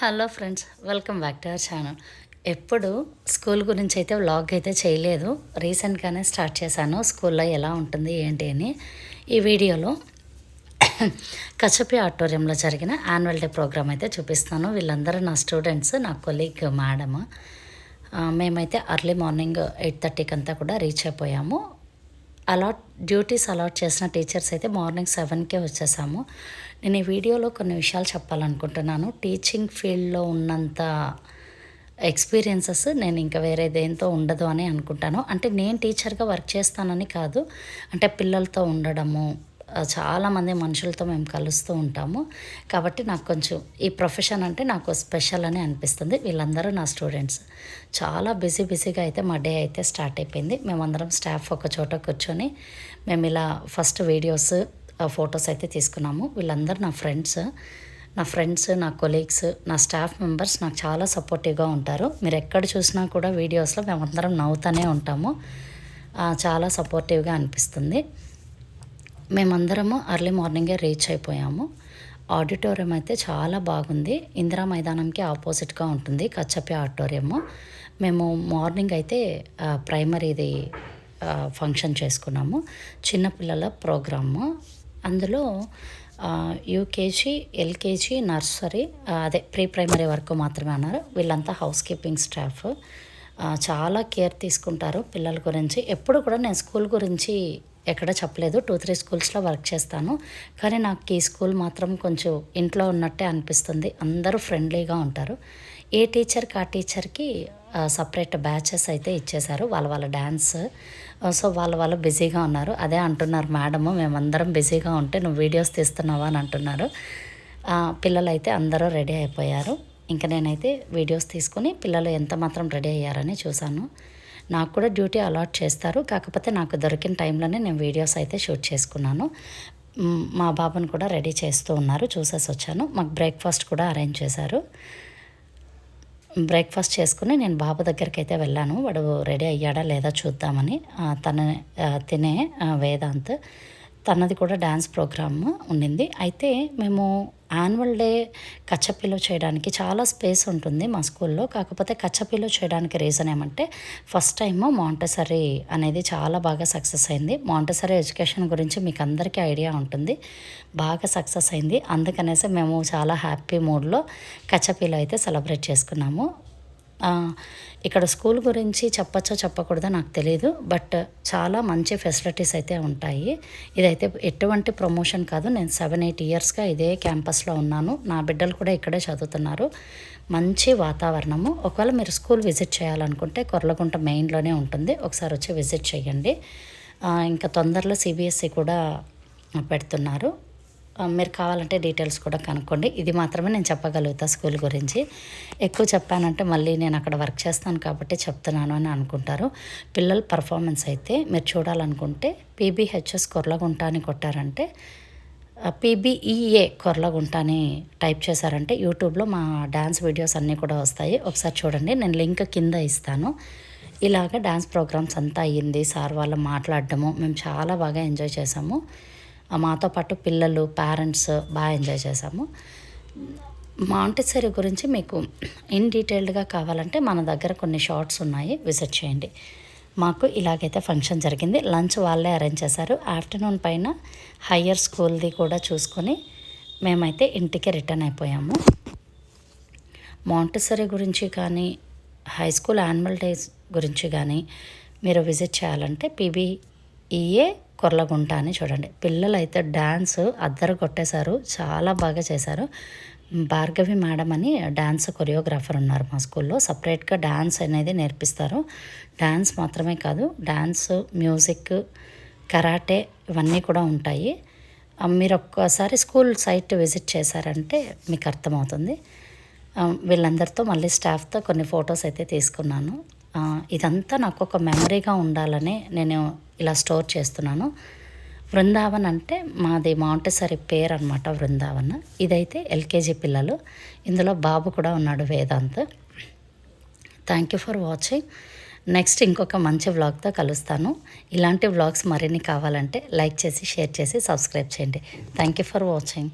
Hello friends, welcome back to our channel. ఎప్పుడు school గురించి అయితే వ్లాగ్ అయితే చేయలేదు. రీసెంట్గానే స్టార్ట్ చేశాను స్కూల్లో ఎలా ఉంటుంది ఏంటి అని. ఈ వీడియోలో కచపి ఆడిటోరియంలో జరిగిన యాన్యువల్ డే ప్రోగ్రామ్ అయితే చూపిస్తాను. వీళ్ళందరూ నా స్టూడెంట్స్, నా కొలీగ్ మేడమ్. మేమైతే అర్లీ మార్నింగ్ 8:30కి అంతా కూడా రీచ్ అయిపోయాము. డ్యూటీస్ అలాట్ చేసిన టీచర్స్ అయితే మార్నింగ్ 7కే వచ్చేసాము. నేను ఈ వీడియోలో కొన్ని విషయాలు చెప్పాలనుకుంటున్నాను. టీచింగ్ ఫీల్డ్లో ఉన్నంత ఎక్స్పీరియన్సెస్ నేను ఇంకా వేరే దేంతో ఉండదు అని అనుకుంటాను. అంటే నేను టీచర్గా వర్క్ చేస్తానని కాదు, అంటే పిల్లలతో ఉండడము, చాలామంది మనుషులతో మేము కలుస్తూ ఉంటాము. కాబట్టి నాకు కొంచెం ఈ ప్రొఫెషన్ అంటే నాకు స్పెషల్ అని అనిపిస్తుంది. వీళ్ళందరూ నా స్టూడెంట్స్. చాలా బిజీగా అయితే మా డే అయితే స్టార్ట్ అయిపోయింది. మేమందరం స్టాఫ్ ఒక చోట కూర్చొని మేము ఇలా ఫస్ట్ వీడియోస్, ఫొటోస్ అయితే తీసుకున్నాము. వీళ్ళందరూ నా ఫ్రెండ్స్, నా కొలీగ్స్, నా స్టాఫ్ మెంబర్స్ నాకు చాలా సపోర్టివ్గా ఉంటారు. మీరు ఎక్కడ చూసినా కూడా వీడియోస్లో మేమందరం నవ్వుతూనే ఉంటాము. చాలా సపోర్టివ్గా అనిపిస్తుంది. మేమందరము అర్లీ మార్నింగే రీచ్ అయిపోయాము. ఆడిటోరియం అయితే చాలా బాగుంది. ఇందిరా మైదానంకి ఆపోజిట్గా ఉంటుంది కచ్చపి ఆడిటోరియము. మేము మార్నింగ్ అయితే ప్రైమరీది ఫంక్షన్ చేసుకున్నాము. చిన్నపిల్లల ప్రోగ్రాము. అందులో యూకేజీ, ఎల్కేజీ, నర్సరీ, అదే ప్రీ ప్రైమరీ వరకు మాత్రమే అన్నారు. వీళ్ళంతా హౌస్ కీపింగ్ స్టాఫ్. చాలా కేర్ తీసుకుంటారు పిల్లల గురించి. ఎప్పుడు కూడా నేను స్కూల్ గురించి ఎక్కడ చెప్పలేదు. 2-3 స్కూల్స్లో వర్క్ చేస్తాను. కానీ నాకు ఈ స్కూల్ మాత్రం కొంచెం ఇంట్లో ఉన్నట్టే అనిపిస్తుంది. అందరూ ఫ్రెండ్లీగా ఉంటారు. ఏ టీచర్కి ఆ టీచర్కి సపరేట్ బ్యాచెస్ అయితే ఇచ్చేశారు. వాళ్ళ డ్యాన్స్. సో వాళ్ళు బిజీగా ఉన్నారు. అదే అంటున్నారు మేడము, మేమందరం బిజీగా ఉంటే నువ్వు వీడియోస్ తీస్తున్నావా అని అంటున్నారు. పిల్లలైతే అందరూ రెడీ అయిపోయారు. ఇంకా నేనైతే వీడియోస్ తీసుకుని పిల్లలు ఎంత మాత్రం రెడీ అయ్యారని చూశాను. నాకు కూడా డ్యూటీ అలాట్ చేస్తారు. కాకపోతే నాకు దొరికిన టైంలోనే నేను వీడియోస్ అయితే షూట్ చేసుకున్నాను. మా బాబుని కూడా రెడీ చేస్తూ ఉన్నారు, చూసేసి వచ్చాను. మాకు బ్రేక్ఫాస్ట్ కూడా అరేంజ్ చేశారు. బ్రేక్ఫాస్ట్ చేసుకుని నేను బాబు దగ్గరికి అయితే వెళ్ళాను. వాడు రెడీ అయ్యాడా లేదా చూద్దామని. తినే వేదాంత్, తనది కూడా డ్యాన్స్ ప్రోగ్రామ్ ఉండింది. అయితే మేము యాన్యువల్ డే కచ్చపిలో చేయడానికి చాలా స్పేస్ ఉంటుంది మా స్కూల్లో. కాకపోతే కచ్చపిలో చేయడానికి రీజన్ ఏమంటే, ఫస్ట్ టైం మాంటెసరీ అనేది చాలా బాగా సక్సెస్ అయింది. మాంటెసరీ ఎడ్యుకేషన్ గురించి మీకు అందరికీ ఐడియా ఉంటుంది. బాగా సక్సెస్ అయింది. అందుకనేసి మేము చాలా హ్యాపీ మూడ్లో కచ్చపిలో అయితే సెలబ్రేట్ చేసుకున్నాము. ఇక్కడ స్కూల్ గురించి చెప్పచ్చో చెప్పకూడదో నాకు తెలియదు. బట్ చాలా మంచి ఫెసిలిటీస్ అయితే ఉంటాయి. ఇదైతే ఎటువంటి ప్రమోషన్ కాదు. నేను 7-8 ఇయర్స్గా ఇదే క్యాంపస్లో ఉన్నాను. నా బిడ్డలు కూడా ఇక్కడే చదువుతున్నారు. మంచి వాతావరణము. ఒకవేళ మీరు స్కూల్ విజిట్ చేయాలనుకుంటే కొర్లగుంట మెయిన్లోనే ఉంటుంది. ఒకసారి వచ్చి విజిట్ చేయండి. ఇంకా తొందరలో CBSE కూడా పెడుతున్నారు. మీరు కావాలంటే డీటెయిల్స్ కూడా కనుక్కోండి. ఇది మాత్రమే నేను చెప్పగలుగుతా స్కూల్ గురించి. ఎక్కువ చెప్పానంటే మళ్ళీ నేను అక్కడ వర్క్ చేస్తాను కాబట్టి చెప్తున్నాను అని అనుకుంటారు. పిల్లల పర్ఫార్మెన్స్ అయితే మీరు చూడాలనుకుంటే PBHS కొర్లగుంట అని కొట్టారంటే, PBEA కొర్లగుంట అని టైప్ చేశారంటే యూట్యూబ్లో మా డ్యాన్స్ వీడియోస్ అన్నీ కూడా వస్తాయి. ఒకసారి చూడండి. నేను లింక్ కింద ఇస్తాను. ఇలాగ డ్యాన్స్ ప్రోగ్రామ్స్ అంతా అయ్యింది. సార్ వాళ్ళు మాట్లాడడము మేము చాలా బాగా ఎంజాయ్ చేసాము. మాతో పాటు పిల్లలు, పేరెంట్స్ బాగా ఎంజాయ్ చేసాము. మాంటెసరీ గురించి మీకు ఇన్ డీటెయిల్డ్గా కావాలంటే మన దగ్గర కొన్ని షార్ట్స్ ఉన్నాయి, విజిట్ చేయండి. మాకు ఇలాగైతే ఫంక్షన్ జరిగింది. లంచ్ వాళ్ళే అరేంజ్ చేశారు. ఆఫ్టర్నూన్ పైన హయ్యర్ స్కూల్ది కూడా చూసుకొని మేమైతే ఇంటికి రిటర్న్ అయిపోయాము. మాంటెసరీ గురించి కానీ, హై స్కూల్ యాన్యువల్ డేస్ గురించి కానీ మీరు విజిట్ చేయాలంటే PBEA కొర్లగుంట అని చూడండి. పిల్లలు అయితే డ్యాన్స్ అద్దరు కొట్టేశారు. చాలా బాగా చేశారు. భార్గవి మేడం అని డ్యాన్స్ కొరియోగ్రాఫర్ ఉన్నారు మా స్కూల్లో. సపరేట్గా డ్యాన్స్ అనేది నేర్పిస్తారు. డ్యాన్స్ మాత్రమే కాదు, డ్యాన్స్, మ్యూజిక్, కరాటే ఇవన్నీ కూడా ఉంటాయి. మీరు ఒక్కసారి స్కూల్ సైట్ విజిట్ చేశారంటే మీకు అర్థమవుతుంది. వీళ్ళందరితో మళ్ళీ స్టాఫ్తో కొన్ని ఫొటోస్ అయితే తీసుకున్నాను. ఇదంతా నాకు ఒక మెమరీగా ఉండాలని నేను ఇలా స్టోర్ చేస్తున్నాను. బృందావన్ అంటే మాది మాంటెసరీ పేరు అనమాట, బృందావన్. ఇదైతే LKG పిల్లలు. ఇందులో బాబు కూడా ఉన్నాడు, Vedant. Thank you for watching. Next ఇంకొక మంచి వ్లాగ్తో కలుస్తాను. ఇలాంటి వ్లాగ్స్ మరిన్ని కావాలంటే లైక్ చేసి, షేర్ చేసి, సబ్స్క్రైబ్ చేయండి. Thank you for watching.